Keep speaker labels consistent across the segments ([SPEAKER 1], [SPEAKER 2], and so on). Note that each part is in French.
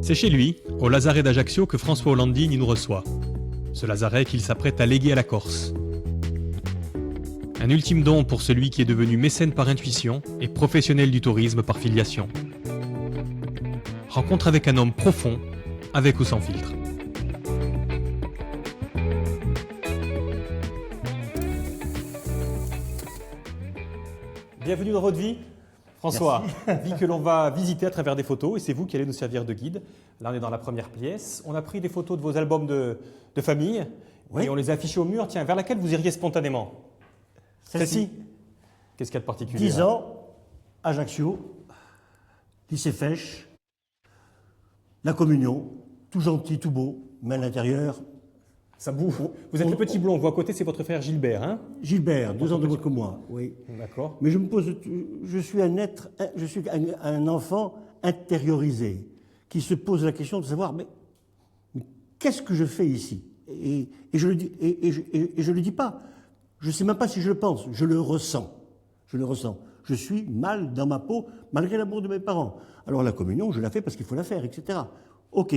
[SPEAKER 1] C'est chez lui, au lazaret d'Ajaccio, que François Hollandine nous reçoit. Ce lazaret qu'il s'apprête à léguer à la Corse. Un ultime don pour celui qui est devenu mécène par intuition et professionnel du tourisme par filiation. Rencontre avec un homme profond, avec ou sans filtre. Bienvenue dans votre vie, François. Vie que l'on va visiter à travers des photos et c'est vous qui allez nous servir de guide. Là, on est dans la première pièce. On a pris des photos de vos albums de famille et on les a affichés au mur. Tiens, vers laquelle vous iriez spontanément? Celle-ci. Qu'est-ce qu'il y a de particulier?
[SPEAKER 2] 10 ans, Ajaccio, lycée Fèche, la communion, tout gentil, tout beau, mais à l'intérieur.
[SPEAKER 1] Ça bouffe. Vous êtes le petit blond, vous à côté, c'est votre frère Gilbert, hein?
[SPEAKER 2] Gilbert, 2 ans de moins que moi, oui.
[SPEAKER 1] D'accord.
[SPEAKER 2] Mais je suis un enfant intériorisé, qui se pose la question de savoir, mais qu'est-ce que je fais ici? Et je le dis pas. Je ne sais même pas si je le pense, je le ressens. Je le ressens. Je suis mal dans ma peau, malgré l'amour de mes parents. Alors la communion, je la fais parce qu'il faut la faire, etc. Ok,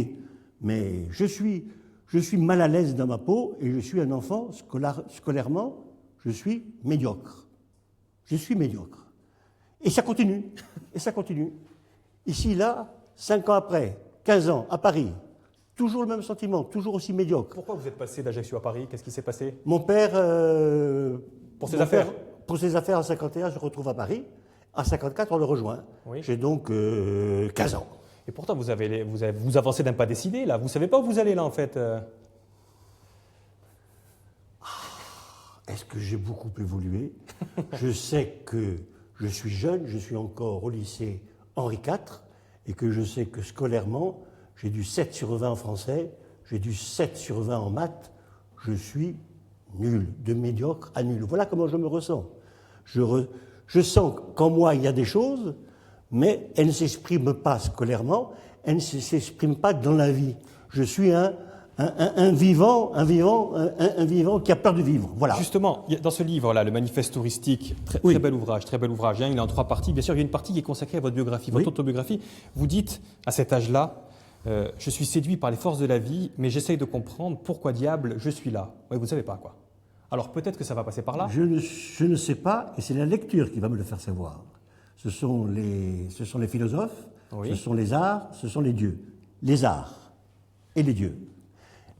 [SPEAKER 2] mais je suis mal à l'aise dans ma peau et je suis un enfant, scolairement, je suis médiocre. Je suis médiocre. Et ça continue. Et ça continue. Ici, là, 5 ans après, 15 ans, à Paris, toujours le même sentiment, toujours aussi médiocre.
[SPEAKER 1] Pourquoi vous êtes passé d'Ajaccio à Paris? Qu'est-ce qui s'est passé?
[SPEAKER 2] Mon père...
[SPEAKER 1] Pour ses affaires?
[SPEAKER 2] Pour ses affaires, en 51, je retrouve à Paris. À 54, on le rejoint. Oui. J'ai donc 15 ans.
[SPEAKER 1] Et pourtant, vous avancez d'un pas décidé, là. Vous ne savez pas où vous allez, là, en fait.
[SPEAKER 2] Est-ce que j'ai beaucoup évolué? Je sais que je suis jeune, je suis encore au lycée Henri IV, et que je sais que scolairement, j'ai du 7 sur 20 en français, j'ai du 7 sur 20 en maths, je suis nul, de médiocre à nul. Voilà comment je me ressens. Je sens qu'en moi, il y a des choses, mais elles ne s'expriment pas scolairement, elles ne s'expriment pas dans la vie. Je suis un vivant qui a peur de vivre. Voilà.
[SPEAKER 1] Justement, dans ce livre-là, le manifeste touristique, très bel ouvrage, hein, il est en 3 parties. Bien sûr, il y a une partie qui est consacrée à votre biographie, votre autobiographie. Vous dites, à cet âge-là, je suis séduit par les forces de la vie, mais j'essaye de comprendre pourquoi diable je suis là. Oui, vous ne savez pas, quoi. Alors peut-être que ça va passer par là.
[SPEAKER 2] Je ne sais pas, et c'est la lecture qui va me le faire savoir. Ce sont les philosophes, ce sont les arts, ce sont les dieux. Les arts et les dieux.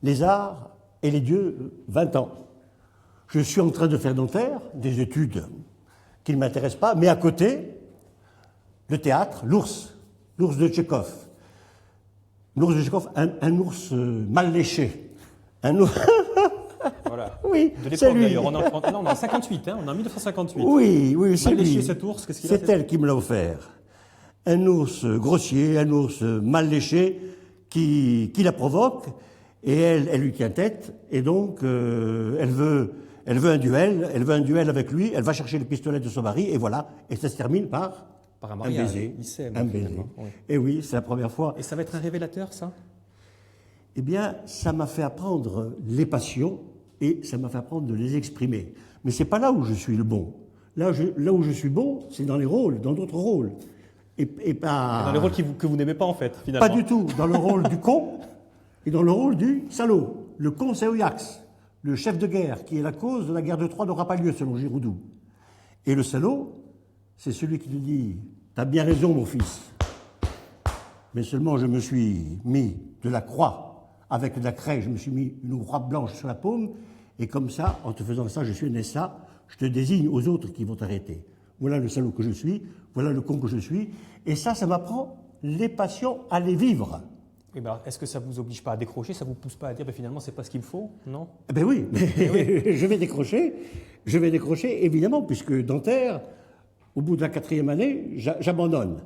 [SPEAKER 2] Les arts et les dieux, 20 ans. Je suis en train de faire Nanterre, des études qui ne m'intéressent pas, mais à côté, le théâtre, l'ours de Tchekhov. L'ours de Tchekhov, un ours mal léché. Un ours...
[SPEAKER 1] Voilà.
[SPEAKER 2] Oui,
[SPEAKER 1] de l'époque d'ailleurs, on est en 58, hein, on est en 1958.
[SPEAKER 2] Oui, c'est lui.
[SPEAKER 1] Mal léché cet ours, qu'est-ce qu'il a?
[SPEAKER 2] C'est elle qui me l'a offert. Un ours grossier, un ours mal léché qui la provoque et elle lui tient tête et donc elle veut un duel avec lui, elle va chercher le pistolet de son mari et voilà, et ça se termine par
[SPEAKER 1] un mariage.
[SPEAKER 2] Baiser.
[SPEAKER 1] Il s'aime,
[SPEAKER 2] un baiser. Oui. Et oui, c'est la première fois.
[SPEAKER 1] Et ça va être un révélateur, ça?
[SPEAKER 2] Eh bien, ça m'a fait apprendre les passions et ça m'a fait apprendre de les exprimer. Mais c'est pas là où je suis le bon. Là où je suis bon, c'est dans les rôles, dans d'autres rôles. Et pas...
[SPEAKER 1] Dans les rôles que vous n'aimez pas, en fait, finalement.
[SPEAKER 2] Pas du tout. Dans le rôle du con et dans le rôle du salaud. Le con, c'est Oyax, le chef de guerre, qui est la cause de la guerre de Troie n'aura pas lieu, selon Giroudou. Et le salaud, c'est celui qui lui dit « T'as bien raison, mon fils. Mais seulement je me suis mis de la croix. Avec de la craie, je me suis mis une croix blanche sur la paume, et comme ça, en te faisant ça, je suis né ça, je te désigne aux autres qui vont t'arrêter. Voilà le salaud que je suis, voilà le con que je suis, et ça m'apprend les passions à les vivre.
[SPEAKER 1] Eh ben, est-ce que ça ne vous oblige pas à décrocher, ça ne vous pousse pas à dire, finalement, c'est pas ce qu'il me faut, non?
[SPEAKER 2] Eh ben oui, je vais décrocher, évidemment, puisque Nanterre, au bout de la 4e année, j'abandonne.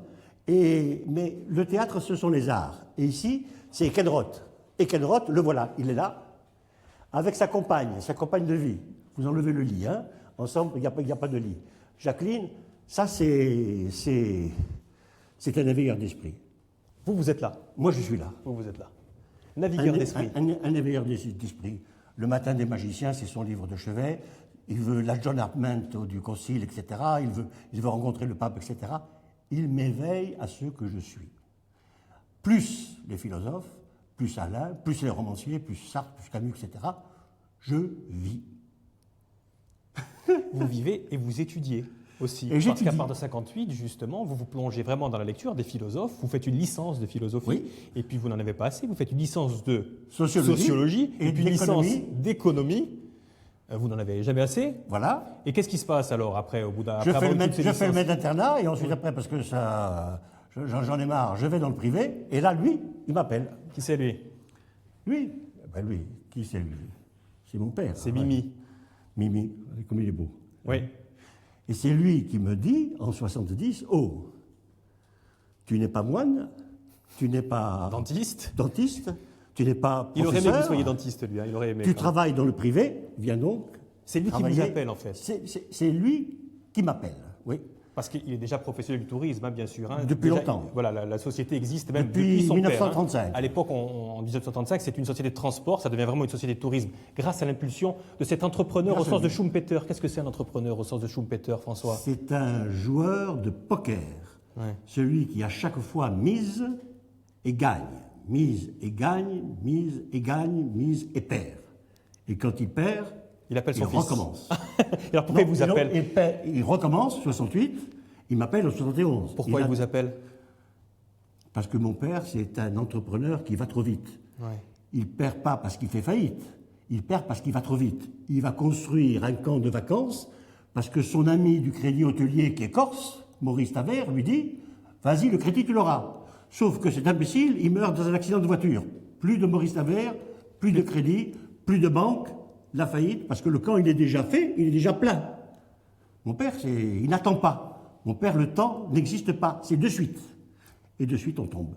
[SPEAKER 2] Mais le théâtre, ce sont les arts. Et ici, c'est Ekenroth. Ekenroth, le voilà, il est là, avec sa compagne de vie. Vous enlevez le lit, hein. Ensemble, il n'y a pas de lit. Jacqueline, ça c'est un navigueur d'esprit.
[SPEAKER 1] Vous êtes là.
[SPEAKER 2] Moi, je suis là.
[SPEAKER 1] Vous êtes là. Navigueur d'esprit.
[SPEAKER 2] Un navigueur d'esprit. Le matin des magiciens, c'est son livre de chevet. Il veut l'adjournament du concile, etc. Il veut rencontrer le pape, etc. Il m'éveille à ce que je suis. Plus les philosophes, plus Alain, plus les romanciers, plus Sartre, plus Camus, etc. Je vis.
[SPEAKER 1] Vous vivez et vous étudiez aussi.
[SPEAKER 2] Et
[SPEAKER 1] parce qu'à part de 58, justement, vous vous plongez vraiment dans la lecture des philosophes, vous faites une licence de philosophie,
[SPEAKER 2] Oui.
[SPEAKER 1] et puis vous n'en avez pas assez, vous faites une licence de
[SPEAKER 2] Sociologie
[SPEAKER 1] et puis une licence d'économie. Vous n'en avez jamais assez.
[SPEAKER 2] Voilà.
[SPEAKER 1] Et qu'est-ce qui se passe alors après, au bout d'un
[SPEAKER 2] Je fais le
[SPEAKER 1] licences
[SPEAKER 2] maître d'internat et ensuite après, parce que ça, j'en ai marre, je vais dans le privé. Et là, lui, il m'appelle.
[SPEAKER 1] Qui c'est lui?
[SPEAKER 2] Lui, lui, qui c'est lui? C'est mon père.
[SPEAKER 1] C'est
[SPEAKER 2] Ouais.
[SPEAKER 1] Mimi.
[SPEAKER 2] Mimi, comme il est beau.
[SPEAKER 1] Oui.
[SPEAKER 2] Et c'est lui qui me dit, en 70, oh, tu n'es pas moine, tu n'es pas
[SPEAKER 1] Dentiste.
[SPEAKER 2] tu n'es pas
[SPEAKER 1] Il aurait
[SPEAKER 2] professeur,
[SPEAKER 1] aimé que vous soyez dentiste, lui. Hein, il aurait aimé.
[SPEAKER 2] tu travailles dans le privé, viens donc.
[SPEAKER 1] C'est lui qui
[SPEAKER 2] travailler.
[SPEAKER 1] vous appelle, en fait.
[SPEAKER 2] C'est lui qui m'appelle, oui.
[SPEAKER 1] Parce qu'il est déjà professionnel du tourisme, hein, bien sûr. Hein.
[SPEAKER 2] Depuis
[SPEAKER 1] Déjà,
[SPEAKER 2] longtemps.
[SPEAKER 1] Voilà, la société existe même
[SPEAKER 2] Depuis
[SPEAKER 1] son
[SPEAKER 2] 1935.
[SPEAKER 1] père. Hein. À l'époque, en 1935, c'est une société de transport, ça devient vraiment une société de tourisme, grâce à l'impulsion de cet entrepreneur au sens de Schumpeter. Qu'est-ce que c'est un entrepreneur au sens de Schumpeter, François?
[SPEAKER 2] C'est un joueur de poker.
[SPEAKER 1] Ouais.
[SPEAKER 2] Celui qui à chaque fois mise et gagne. Mise et gagne, mise et gagne, mise et perd. Et quand il perd,
[SPEAKER 1] Il appelle son fils.
[SPEAKER 2] recommence.
[SPEAKER 1] Et alors pourquoi il vous appelle?
[SPEAKER 2] Il recommence, 68, il m'appelle en 71.
[SPEAKER 1] Pourquoi il vous appelle?
[SPEAKER 2] Parce que mon père, c'est un entrepreneur qui va trop vite.
[SPEAKER 1] Ouais.
[SPEAKER 2] Il ne perd pas parce qu'il fait faillite, il perd parce qu'il va trop vite. Il va construire un camp de vacances parce que son ami du crédit hôtelier qui est corse, Maurice Taver, lui dit « Vas-y, le crédit, tu l'auras ». Sauf que cet imbécile, il meurt dans un accident de voiture. Plus de Maurice Taver, plus de crédit, plus de banque, la faillite, parce que le camp, il est déjà fait, il est déjà plein. Mon père, il n'attend pas. Mon père, le temps n'existe pas, c'est de suite. Et de suite, on tombe.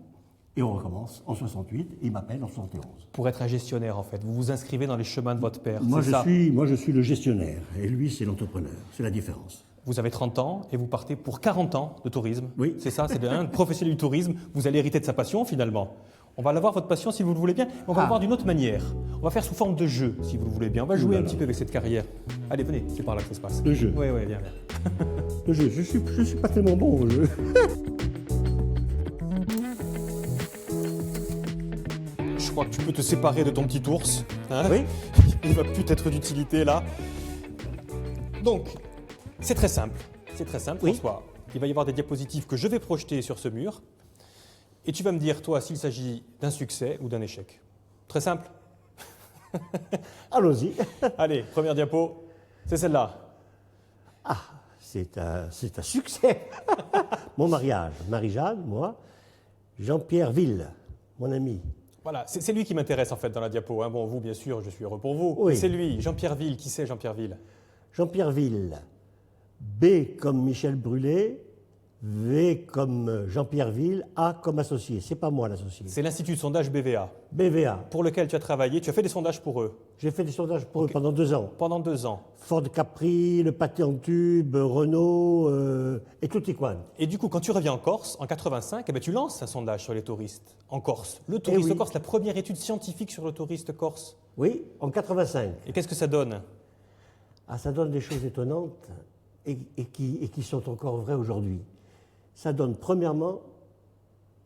[SPEAKER 2] Et on recommence en 68, et il m'appelle en 71.
[SPEAKER 1] Pour être un gestionnaire, en fait. Vous vous inscrivez dans les chemins de votre père.
[SPEAKER 2] Moi,
[SPEAKER 1] c'est ça.
[SPEAKER 2] je suis le gestionnaire, et lui, c'est l'entrepreneur. C'est la différence.
[SPEAKER 1] Vous avez 30 ans et vous partez pour 40 ans de tourisme.
[SPEAKER 2] Oui.
[SPEAKER 1] C'est ça, c'est un professionnel du tourisme. Vous allez hériter de sa passion, finalement. On va l'avoir, votre passion, si vous le voulez bien. On va le voir d'une autre manière. On va faire sous forme de jeu, si vous le voulez bien. On va jouer un petit peu avec cette carrière. Allez, venez, c'est par là que ça se passe.
[SPEAKER 2] Le jeu.
[SPEAKER 1] Oui, oui, viens, viens.
[SPEAKER 2] Le jeu, je suis pas tellement bon au jeu.
[SPEAKER 1] Je crois que tu peux te séparer de ton petit ours. Hein.
[SPEAKER 2] Oui.
[SPEAKER 1] Il va plus être d'utilité, là. Donc, c'est très simple. C'est très simple,
[SPEAKER 2] Oui.
[SPEAKER 1] François. Il va y avoir des diapositives que je vais projeter sur ce mur. Et tu vas me dire, toi, s'il s'agit d'un succès ou d'un échec. Très simple.
[SPEAKER 2] Allons-y.
[SPEAKER 1] Allez, première diapo, c'est celle-là.
[SPEAKER 2] Ah, c'est un succès. Mon mariage, Marie-Jeanne, moi, Jean-Pierre Ville, mon ami.
[SPEAKER 1] Voilà, c'est lui qui m'intéresse en fait dans la diapo. Hein. Bon, vous, bien sûr, je suis heureux pour vous.
[SPEAKER 2] Oui.
[SPEAKER 1] Mais c'est lui, Jean-Pierre Ville. Qui c'est Jean-Pierre Ville?
[SPEAKER 2] Jean-Pierre Ville, B comme Michel Brûlé, V comme Jean-Pierre Ville, A comme associé. C'est pas moi l'associé.
[SPEAKER 1] C'est l'Institut de sondage BVA,
[SPEAKER 2] BVA.
[SPEAKER 1] pour lequel tu as travaillé. Tu as fait des sondages pour eux
[SPEAKER 2] J'ai fait des sondages pour eux pendant 2 ans.
[SPEAKER 1] pendant 2 ans.
[SPEAKER 2] Ford Capri, le pâté en tube, Renault et tout y quanti.
[SPEAKER 1] Et du coup, quand tu reviens en Corse, en 85, eh ben, tu lances un sondage sur les touristes en Corse. Le touriste
[SPEAKER 2] Eh oui.
[SPEAKER 1] corse, la première étude scientifique sur le touriste corse.
[SPEAKER 2] Oui, en 85.
[SPEAKER 1] Et qu'est-ce que ça donne?
[SPEAKER 2] Ah, ça donne des choses étonnantes et qui sont encore vraies aujourd'hui. Ça donne premièrement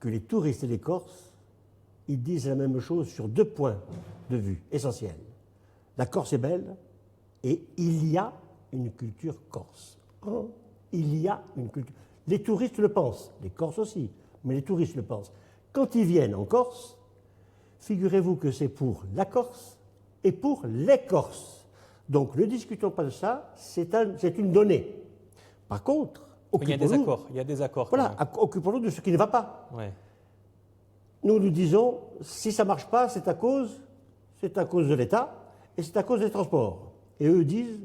[SPEAKER 2] que les touristes et les Corses, ils disent la même chose sur 2 points de vue essentiels. La Corse est belle et il y a une culture corse. Oh, il y a une culture. Les touristes le pensent, les Corses aussi, mais les touristes le pensent. Quand ils viennent en Corse, figurez-vous que c'est pour la Corse et pour les Corses. Donc ne discutons pas de ça, c'est une donnée. Par contre,
[SPEAKER 1] Il y a des accords. Il y a des accords. quand
[SPEAKER 2] voilà, occupons-nous de ce qui ne va pas.
[SPEAKER 1] même. Ouais.
[SPEAKER 2] Nous disons, si ça ne marche pas, c'est à cause de l'État et c'est à cause des transports. Et eux disent,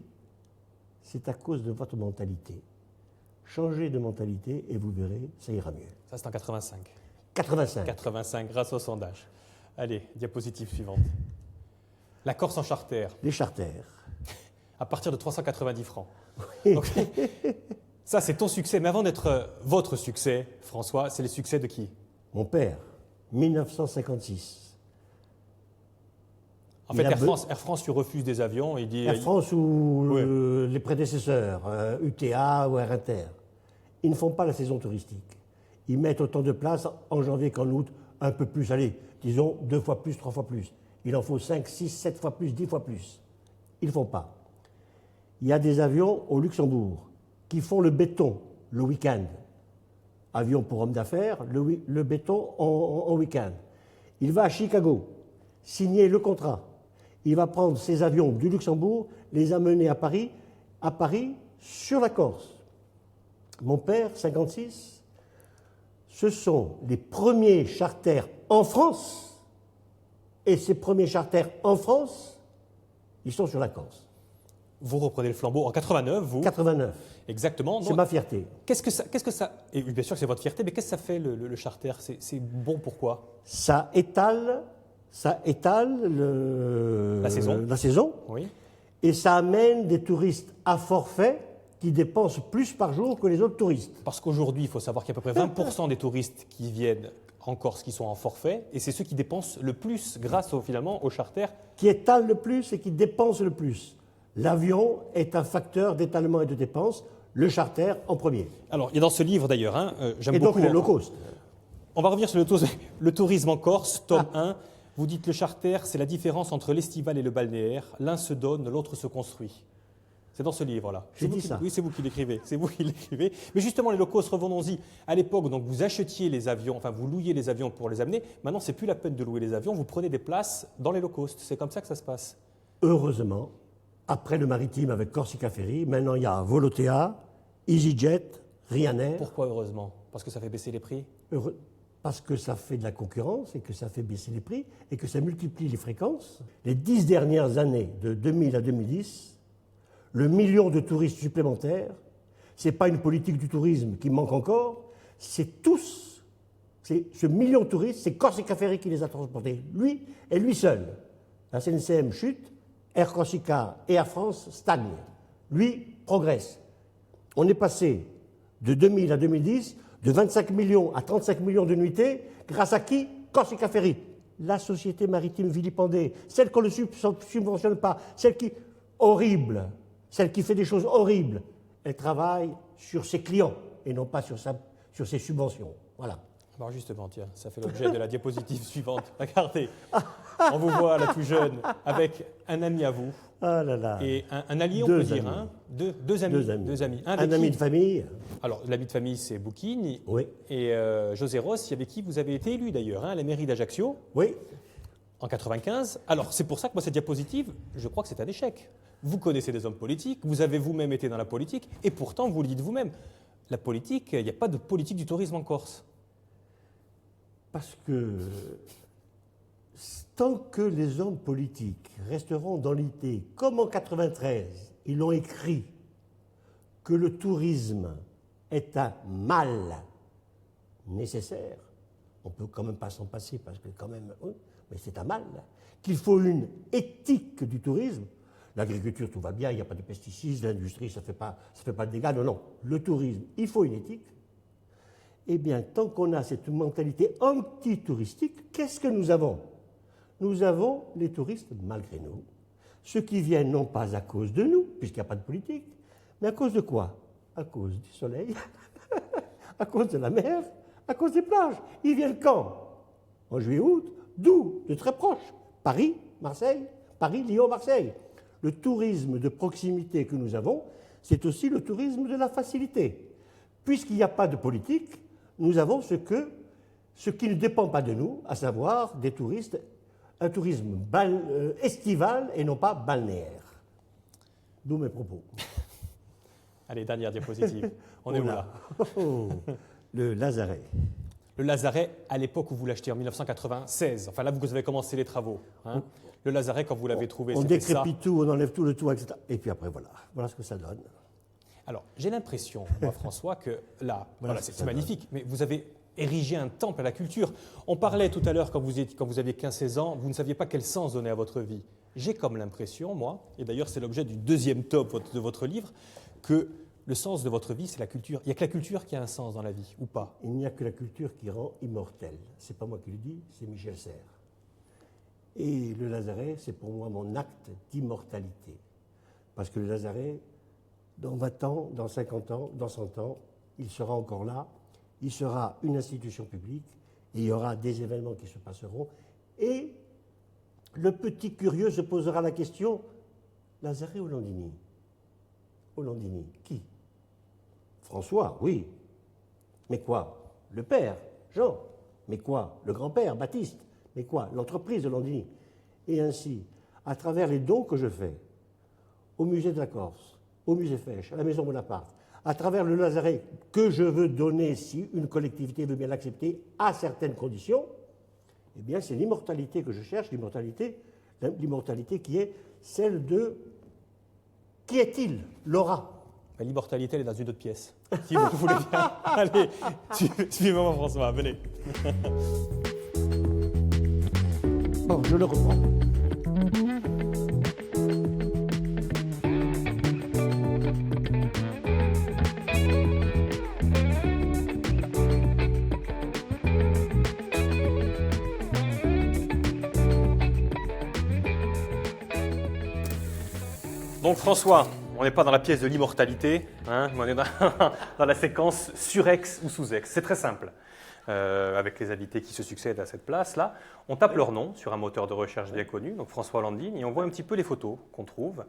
[SPEAKER 2] c'est à cause de votre mentalité. Changez de mentalité et vous verrez, ça ira mieux.
[SPEAKER 1] Ça, c'est en 85.
[SPEAKER 2] 85.
[SPEAKER 1] 85, grâce au sondage. Allez, diapositive suivante. La Corse en charter,
[SPEAKER 2] Les charters.
[SPEAKER 1] à partir de 390 francs. Donc, ça, c'est ton succès. Mais avant d'être votre succès, François, c'est le succès de qui?
[SPEAKER 2] Mon père, 1956.
[SPEAKER 1] En fait,
[SPEAKER 2] Il a
[SPEAKER 1] Air France lui refuse des avions. Il dit,
[SPEAKER 2] Air France ou
[SPEAKER 1] Ouais.
[SPEAKER 2] les prédécesseurs, UTA ou Air Inter, ils ne font pas la saison touristique. Ils mettent autant de places en janvier qu'en août un peu plus, allez, disons 2 fois plus, 3 fois plus. Il en faut 5, 6, 7 fois plus, 10 fois plus. Ils ne font pas. Il y a des avions au Luxembourg qui font le béton le week-end. Avion pour hommes d'affaires, le béton en week-end. Il va à Chicago, signer le contrat. Il va prendre ses avions du Luxembourg, les amener à Paris sur la Corse. Mon père, 56, ce sont les premiers charters en France, et ces premiers charters en France, ils sont sur la Corse.
[SPEAKER 1] Vous reprenez le flambeau en 89, vous
[SPEAKER 2] 89.
[SPEAKER 1] Exactement.
[SPEAKER 2] C'est ma fierté.
[SPEAKER 1] Qu'est-ce que ça... Et bien sûr que c'est votre fierté, mais qu'est-ce que ça fait le charter? C'est bon pourquoi?
[SPEAKER 2] Ça étale la saison,
[SPEAKER 1] Oui.
[SPEAKER 2] et ça amène des touristes à forfait qui dépensent plus par jour que les autres touristes.
[SPEAKER 1] Parce qu'aujourd'hui, il faut savoir qu'il y a à peu près 20% des touristes qui viennent en Corse qui sont en forfait, et c'est ceux qui dépensent le plus grâce finalement au charter.
[SPEAKER 2] Qui étalent le plus et qui dépensent le plus. L'avion est un facteur d'étalement et de dépenses, le charter en premier.
[SPEAKER 1] Alors, il y a dans ce livre d'ailleurs, j'aime
[SPEAKER 2] Et donc
[SPEAKER 1] beaucoup...
[SPEAKER 2] les low cost.
[SPEAKER 1] On va revenir sur le tourisme en Corse, tome 1. Vous dites le charter, c'est la différence entre l'estival et le balnéaire. L'un se donne, l'autre se construit. C'est dans ce livre-là.
[SPEAKER 2] J'ai dit ça.
[SPEAKER 1] Oui, c'est vous qui l'écrivez. C'est vous qui l'écrivez. Mais justement, les low cost, revenons-y. À l'époque, donc, vous achetiez les avions, enfin, vous louiez les avions pour les amener. Maintenant, c'est plus la peine de louer les avions. Vous prenez des places dans les low cost. C'est comme ça que ça se passe.
[SPEAKER 2] Heureusement, après le maritime avec Corsica Ferry, maintenant il y a Volotea, EasyJet, Ryanair.
[SPEAKER 1] Pourquoi heureusement? Parce que ça fait baisser les prix?
[SPEAKER 2] Parce que ça fait de la concurrence et que ça fait baisser les prix et que ça multiplie les fréquences. Les 10 dernières années, de 2000 à 2010, le million de touristes supplémentaires, ce n'est pas une politique du tourisme qui manque encore, c'est tous, ce million de touristes, c'est Corsica Ferry qui les a transportés, lui et lui seul. La SNCM chute, Air Corsica et Air France stagnent. Lui progresse. On est passé de 2000 à 2010, de 25 millions à 35 millions de nuitées, grâce à qui? Corsica Ferry. La société maritime vilipendée, celle qu'on ne subventionne pas, celle qui... horrible, celle qui fait des choses horribles, elle travaille sur ses clients et non pas sur ses subventions. Voilà.
[SPEAKER 1] Alors justement, tiens, ça fait l'objet de la diapositive suivante. Regardez, on vous voit là tout jeune avec un ami à vous.
[SPEAKER 2] Ah là là.
[SPEAKER 1] Et un allié, on
[SPEAKER 2] Deux
[SPEAKER 1] peut dire.
[SPEAKER 2] amis.
[SPEAKER 1] Hein, deux amis.
[SPEAKER 2] Un ami de famille.
[SPEAKER 1] Alors, l'ami de famille, c'est Bouquin.
[SPEAKER 2] Oui.
[SPEAKER 1] Et José Ross, avec qui vous avez été élu d'ailleurs, à la mairie d'Ajaccio.
[SPEAKER 2] Oui.
[SPEAKER 1] En 95. Alors, c'est pour ça que moi, cette diapositive, je crois que c'est un échec. Vous connaissez des hommes politiques, vous avez vous-même été dans la politique, et pourtant, vous le dites vous-même, la politique, il n'y a pas de politique du tourisme en Corse.
[SPEAKER 2] Parce que tant que les hommes politiques resteront dans l'idée, comme en 93, ils l'ont écrit, que le tourisme est un mal nécessaire, on ne peut quand même pas s'en passer, parce que quand même, mais c'est un mal, qu'il faut une éthique du tourisme. L'agriculture, tout va bien, il n'y a pas de pesticides, l'industrie, ça ne fait pas de dégâts. Non, non. Le tourisme, il faut une éthique. Eh bien, tant qu'on a cette mentalité anti-touristique, qu'est-ce que nous avons? Nous avons les touristes malgré nous. Ceux qui viennent non pas à cause de nous, puisqu'il n'y a pas de politique, mais à cause de quoi? À cause du soleil, à cause de la mer, à cause des plages. Ils viennent quand? En juillet-août. D'où? De très proche. Paris, Marseille, Paris, Lyon, Marseille. Le tourisme de proximité que nous avons, c'est aussi le tourisme de la facilité. Puisqu'il n'y a pas de politique, nous avons ce qui ne dépend pas de nous, à savoir des touristes, un tourisme estival et non pas balnéaire. D'où mes propos.
[SPEAKER 1] Allez, dernière diapositive. On est où là?
[SPEAKER 2] Le Lazaret.
[SPEAKER 1] Le Lazaret, à l'époque où vous l'achetez, en 1996. Enfin, là, vous avez commencé les travaux. Hein. Le Lazaret, quand vous l'avez trouvé,
[SPEAKER 2] on
[SPEAKER 1] c'était ça.
[SPEAKER 2] décrépite tout, on enlève tout le toit, etc. Et puis après, voilà. Voilà ce que ça donne.
[SPEAKER 1] Alors, j'ai l'impression, moi, François, que là, voilà, c'est magnifique, mais vous avez érigé un temple à la culture. On parlait tout à l'heure, quand vous aviez 15-16 ans, vous ne saviez pas quel sens donner à votre vie. J'ai comme l'impression, moi, et d'ailleurs c'est l'objet du deuxième tome de votre livre, que le sens de votre vie, c'est la culture. Il n'y a que la culture qui a un sens dans la vie, ou pas?
[SPEAKER 2] Il n'y a que la culture qui rend immortel. Ce n'est pas moi qui le dis, c'est Michel Serres. Et le Lazaret, c'est pour moi mon acte d'immortalité. Parce que le Lazaret, dans 20 ans, dans 50 ans, dans 100 ans, il sera encore là, il sera une institution publique il y aura des événements qui se passeront, et le petit curieux se posera la question, Lazaret ou Landini? Au Landini, qui? François, oui. Mais quoi? Le père, Jean. Mais quoi? Le grand-père, Baptiste. Mais quoi? L'entreprise de Landini. Et ainsi, à travers les dons que je fais au musée de la Corse, au musée Fesch, à la Maison Bonaparte, à travers le Lazaret que je veux donner, si une collectivité veut bien l'accepter, à certaines conditions, eh bien c'est l'immortalité que je cherche, l'immortalité qui est celle de qui est-il? Laura.
[SPEAKER 1] L'immortalité, elle est dans une autre pièce. Si vous voulez bien. Allez, suivez-moi François, venez.
[SPEAKER 2] Bon, je le reprends.
[SPEAKER 1] Donc François, on n'est pas dans la pièce de l'immortalité, hein, on est dans la séquence sur-ex ou sous-ex. C'est très simple. Avec les invités qui se succèdent à cette place-là, on tape leur nom sur un moteur de recherche bien connu, donc François Landini, et on voit un petit peu les photos qu'on trouve.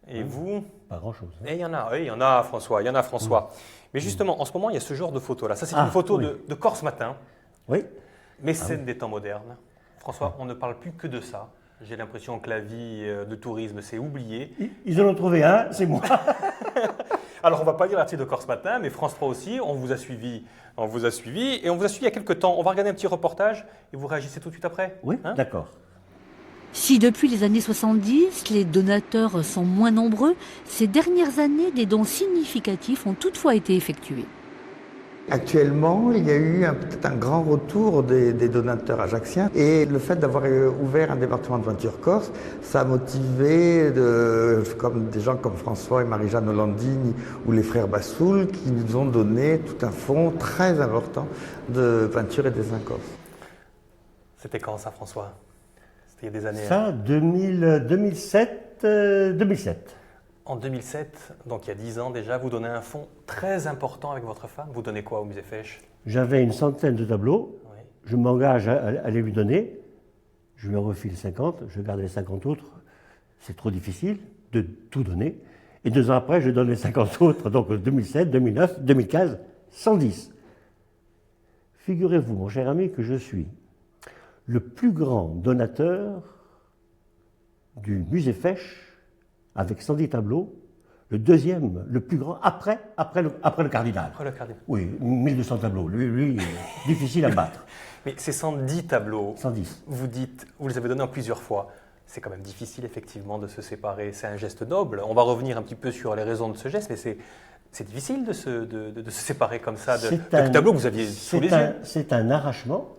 [SPEAKER 1] Et vous...
[SPEAKER 2] Pas grand-chose.
[SPEAKER 1] Et il y en a, François, il y en a, François. Mais justement, en ce moment, il y a ce genre de photos-là. Ça, c'est une photo de Corse Matin.
[SPEAKER 2] Oui.
[SPEAKER 1] Mécène des temps modernes. François, on ne parle plus que de ça. J'ai l'impression que la vie de tourisme s'est oubliée.
[SPEAKER 2] Ils en ont trouvé un, c'est moi.
[SPEAKER 1] Alors, on ne va pas lire l'article de Corse Matin, mais France 3 aussi, on vous a suivi, et on vous a suivi il y a quelques temps. On va regarder un petit reportage et vous réagissez tout de suite après.
[SPEAKER 2] Oui, hein? D'accord.
[SPEAKER 3] Si depuis les années 70, les donateurs sont moins nombreux, ces dernières années, des dons significatifs ont toutefois été effectués.
[SPEAKER 4] Actuellement, il y a eu peut-être un grand retour des donateurs ajaxiens et le fait d'avoir ouvert un département de peinture corse, ça a motivé comme des gens comme François et Marie-Jeanne Landini ou les frères Bassoul qui nous ont donné tout un fonds très important de peinture et dessin corse.
[SPEAKER 1] C'était quand ça, François? C'était il y a des années.
[SPEAKER 2] Ça, 2007.
[SPEAKER 1] En 2007, donc il y a 10 ans déjà, vous donnez un fonds très important avec votre femme. Vous donnez quoi au musée Fesch?
[SPEAKER 2] J'avais une centaine de tableaux.
[SPEAKER 1] Oui.
[SPEAKER 2] Je m'engage à les lui donner. Je lui en refile 50. Je garde les 50 autres. C'est trop difficile de tout donner. Et 2 ans après, je donne les 50 autres. Donc 2007, 2009, 2015, 110. Figurez-vous, mon cher ami, que je suis le plus grand donateur du musée Fesch, avec 110 tableaux, le deuxième, le plus grand, après le cardinal.
[SPEAKER 1] Après le cardinal.
[SPEAKER 2] Oui, 1200 tableaux. Lui difficile à battre.
[SPEAKER 1] Mais ces 110 tableaux,
[SPEAKER 2] 110.
[SPEAKER 1] vous les avez donnés en plusieurs fois. C'est quand même difficile, effectivement, de se séparer. C'est un geste noble. On va revenir un petit peu sur les raisons de ce geste, mais c'est difficile de se séparer comme ça de tableaux que vous aviez sous les yeux.
[SPEAKER 2] C'est un arrachement.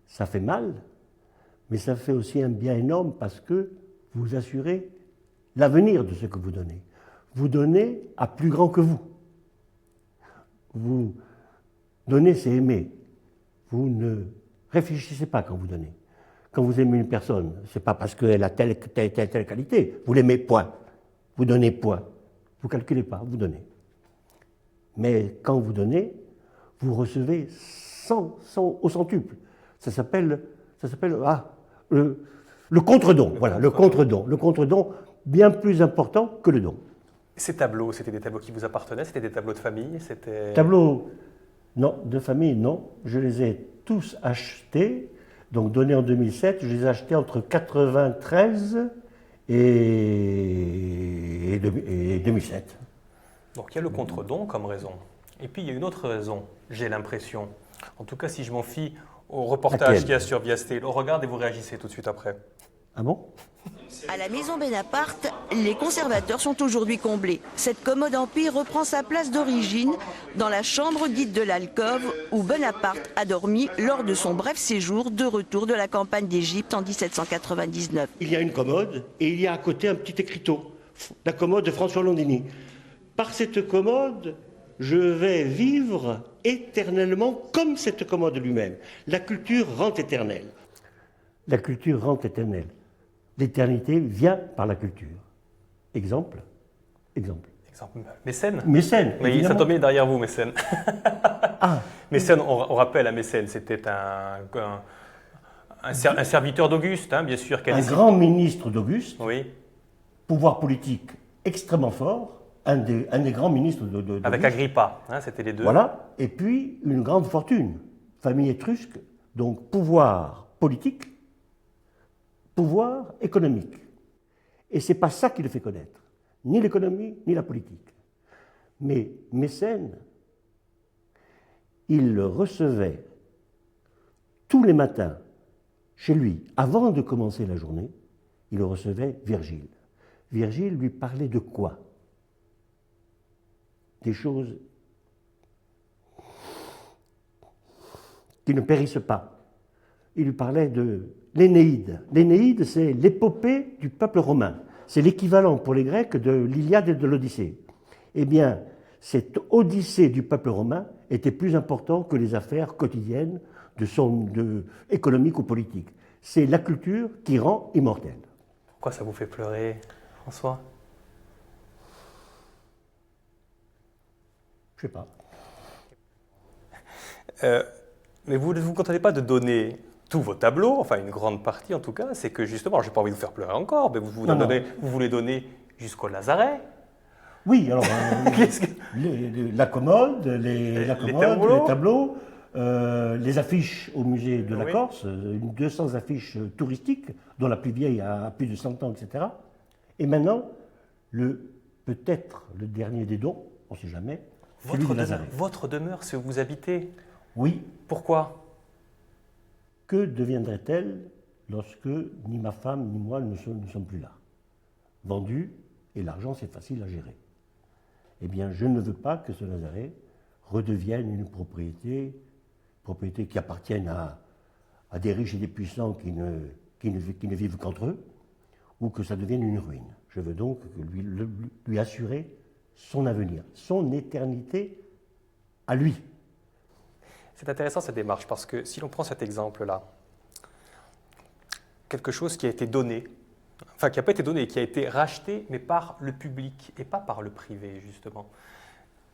[SPEAKER 2] Ça fait mal, mais ça fait aussi un bien énorme parce que vous assurez l'avenir de ce que vous donnez. Vous donnez à plus grand que vous. Vous donnez, c'est aimer. Vous ne réfléchissez pas quand vous donnez. Quand vous aimez une personne, ce n'est pas parce qu'elle a telle qualité. Vous l'aimez, point. Vous donnez, point. Vous ne calculez pas, vous donnez. Mais quand vous donnez, vous recevez au centuple. Ça s'appelle le contre-don. Voilà, le contre-don. Le contre-don, bien plus important que le don.
[SPEAKER 1] Ces tableaux, c'était des tableaux qui vous appartenaient? C'était des tableaux de famille?
[SPEAKER 2] Tableaux, non, de famille, non. Je les ai tous achetés, donc donnés en 2007. Je les ai achetés entre 93 et 2007.
[SPEAKER 1] Donc il y a le contre-don comme raison. Et puis il y a une autre raison, j'ai l'impression. En tout cas, si je m'en fie au reportage qu'il y a sur Viasté, on regarde et vous réagissez tout de suite après.
[SPEAKER 2] Ah bon?
[SPEAKER 5] À la maison Bonaparte, les conservateurs sont aujourd'hui comblés. Cette commode empire reprend sa place d'origine dans la chambre dite de l'alcôve où Bonaparte a dormi lors de son bref séjour de retour de la campagne d'Égypte en 1799.
[SPEAKER 2] Il y a une commode et il y a à côté un petit écriteau, la commode de François Landini. Par cette commode, je vais vivre éternellement comme cette commode lui-même. La culture rend éternelle. La culture rend éternelle. L'éternité vient par la culture. Exemple.
[SPEAKER 1] Mécène.
[SPEAKER 2] Mécène.
[SPEAKER 1] Oui, ça tombe derrière vous, Mécène. Mécène, on rappelle à Mécène, c'était un serviteur d'Auguste, hein, bien sûr.
[SPEAKER 2] Un grand ministre d'Auguste,
[SPEAKER 1] oui.
[SPEAKER 2] pouvoir politique extrêmement fort, un des grands ministres d'Auguste.
[SPEAKER 1] Avec Agrippa, hein, c'était les deux.
[SPEAKER 2] Voilà, et puis une grande fortune, famille étrusque, donc pouvoir politique, pouvoir économique. Et ce n'est pas ça qui le fait connaître, ni l'économie, ni la politique. Mais Mécène, il recevait tous les matins chez lui, avant de commencer la journée, il recevait Virgile. Virgile lui parlait de quoi? Des choses qui ne périssent pas. Il lui parlait de l'Énéide. L'Énéide, c'est l'épopée du peuple romain. C'est l'équivalent pour les Grecs de l'Iliade et de l'Odyssée. Eh bien, cette Odyssée du peuple romain était plus importante que les affaires quotidiennes économiques ou politiques. C'est la culture qui rend immortel.
[SPEAKER 1] Pourquoi ça vous fait pleurer, François?
[SPEAKER 2] Je ne sais pas.
[SPEAKER 1] Mais vous ne vous contentez pas de donner tous vos tableaux, enfin une grande partie en tout cas, c'est que justement, je n'ai pas envie de vous faire pleurer encore, mais vous voulez donner jusqu'au Lazaret.
[SPEAKER 2] Oui, alors la commode, les tableaux, les affiches au musée de la Corse, 200 affiches touristiques, dont la plus vieille a plus de 100 ans, etc. Et maintenant, peut-être le dernier des dons, on ne sait jamais, celui de Lazaret.
[SPEAKER 1] Votre demeure, c'est où vous habitez?
[SPEAKER 2] Oui.
[SPEAKER 1] Pourquoi?
[SPEAKER 2] Que deviendrait-elle lorsque ni ma femme ni moi ne sommes plus là? Vendu, et l'argent c'est facile à gérer. Eh bien, je ne veux pas que ce Lazaret redevienne une propriété qui appartienne à des riches et des puissants qui ne vivent qu'entre eux, ou que ça devienne une ruine. Je veux donc lui assurer son avenir, son éternité à lui.
[SPEAKER 1] C'est intéressant cette démarche, parce que si l'on prend cet exemple-là, quelque chose qui a été donné, enfin qui n'a pas été donné, qui a été racheté, mais par le public et pas par le privé, justement.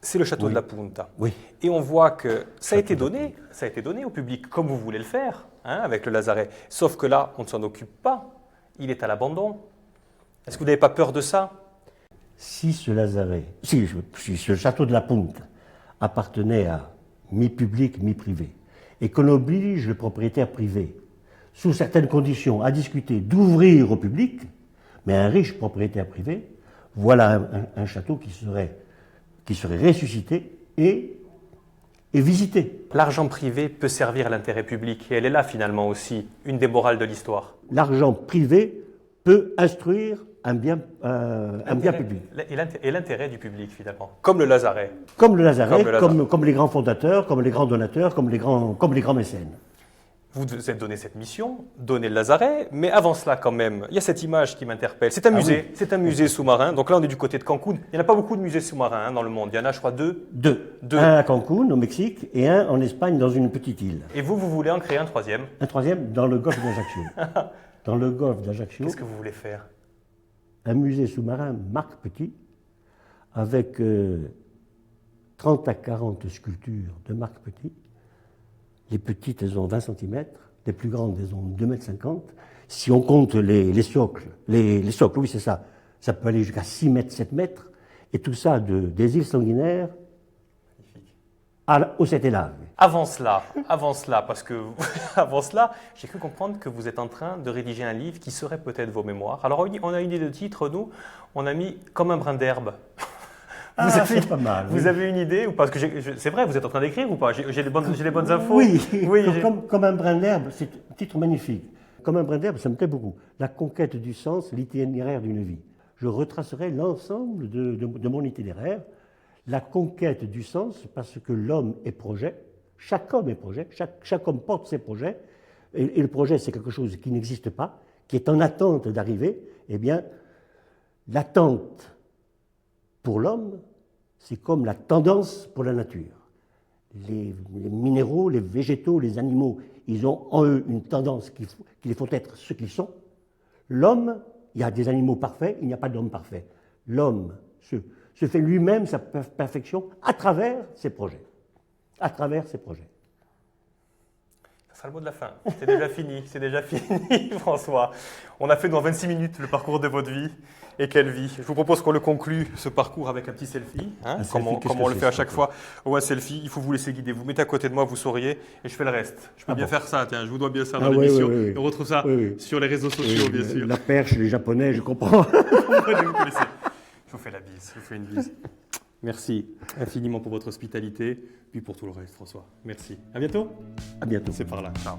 [SPEAKER 1] C'est le château de la Punta.
[SPEAKER 2] Oui.
[SPEAKER 1] Et on voit que ça a été donné au public, comme vous voulez le faire, hein, avec le Lazaret. Sauf que là, on ne s'en occupe pas. Il est à l'abandon. Est-ce que vous n'avez pas peur de ça?
[SPEAKER 2] Si ce château de la Punta appartenait à mi-public, mi-privé, et qu'on oblige le propriétaire privé, sous certaines conditions, à discuter d'ouvrir au public, mais un riche propriétaire privé, voilà un château qui serait ressuscité et visité.
[SPEAKER 1] L'argent privé peut servir à l'intérêt public, et elle est là finalement aussi, une des morales de l'histoire.
[SPEAKER 2] L'argent privé peut instruire un bien public.
[SPEAKER 1] Et l'intérêt du public finalement, comme le Lazaret.
[SPEAKER 2] Comme le Lazaret, comme les grands fondateurs, comme les grands donateurs, comme les grands mécènes.
[SPEAKER 1] Vous vous êtes donné cette mission, donner le Lazaret, mais avant cela quand même, il y a cette image qui m'interpelle. C'est un musée, c'est un musée sous-marin. Donc là, on est du côté de Cancun. Il n'y en a pas beaucoup de musées sous-marins hein, dans le monde. Il y en a, je crois, deux. Un
[SPEAKER 2] à Cancun, au Mexique, et un en Espagne, dans une petite île.
[SPEAKER 1] Et vous voulez en créer un troisième?
[SPEAKER 2] Un troisième dans le golfe d'Ajaccio. Dans le golfe d'Ajaccio.
[SPEAKER 1] Qu'est-ce que vous voulez faire?
[SPEAKER 2] Un musée sous-marin Marc Petit, avec 30 à 40 sculptures de Marc Petit. Les petites, elles ont 20 cm, les plus grandes, elles ont 2,50 m. Si on compte les socles, oui c'est ça, ça peut aller jusqu'à 6 mètres, 7 mètres, et tout ça des îles sanguinaires au Sept-Élave.
[SPEAKER 1] Avant cela, parce que avant cela, j'ai cru comprendre que vous êtes en train de rédiger un livre qui serait peut-être vos mémoires. Alors on a une idée de titre, nous, on a mis « Comme un brin d'herbe ».
[SPEAKER 2] C'est pas mal.
[SPEAKER 1] Vous avez une idée ou pas? Parce que c'est vrai, vous êtes en train d'écrire ou pas? J'ai les bonnes infos.
[SPEAKER 2] Oui, comme un brin d'herbe, c'est un titre magnifique. Comme un brin d'herbe, ça me plaît beaucoup. La conquête du sens, l'itinéraire d'une vie. Je retracerai l'ensemble de mon itinéraire. La conquête du sens, parce que l'homme est projet, chaque homme est projet, chaque homme porte ses projets, et le projet c'est quelque chose qui n'existe pas, qui est en attente d'arriver. Eh bien, l'attente pour l'homme, c'est comme la tendance pour la nature. Les minéraux, les végétaux, les animaux, ils ont en eux une tendance qu'il faut être ce qu'ils sont. L'homme, il y a des animaux parfaits, il n'y a pas d'homme parfait. L'homme se fait lui-même sa perfection à travers ses projets, à travers ces projets.
[SPEAKER 1] Ça sera le mot de la fin. C'est déjà fini, François. On a fait dans 26 minutes le parcours de votre vie. Et quelle vie. Je vous propose qu'on le conclue, ce parcours, avec un petit selfie. Comme on le fait à chaque fois. Un selfie, il faut vous laisser guider. Vous mettez à côté de moi, vous souriez, et je fais le reste. Je peux bien faire ça, tiens, je vous dois bien ça dans l'émission.
[SPEAKER 2] Oui.
[SPEAKER 1] On retrouve ça sur les réseaux sociaux, bien sûr.
[SPEAKER 2] La perche, les Japonais, je comprends.
[SPEAKER 1] Vous connaissez. Je vous fais la bise, je vous fais une bise. Merci infiniment pour votre hospitalité, puis pour tout le reste, François. Merci. À bientôt.
[SPEAKER 2] À bientôt.
[SPEAKER 1] C'est par là. Ciao.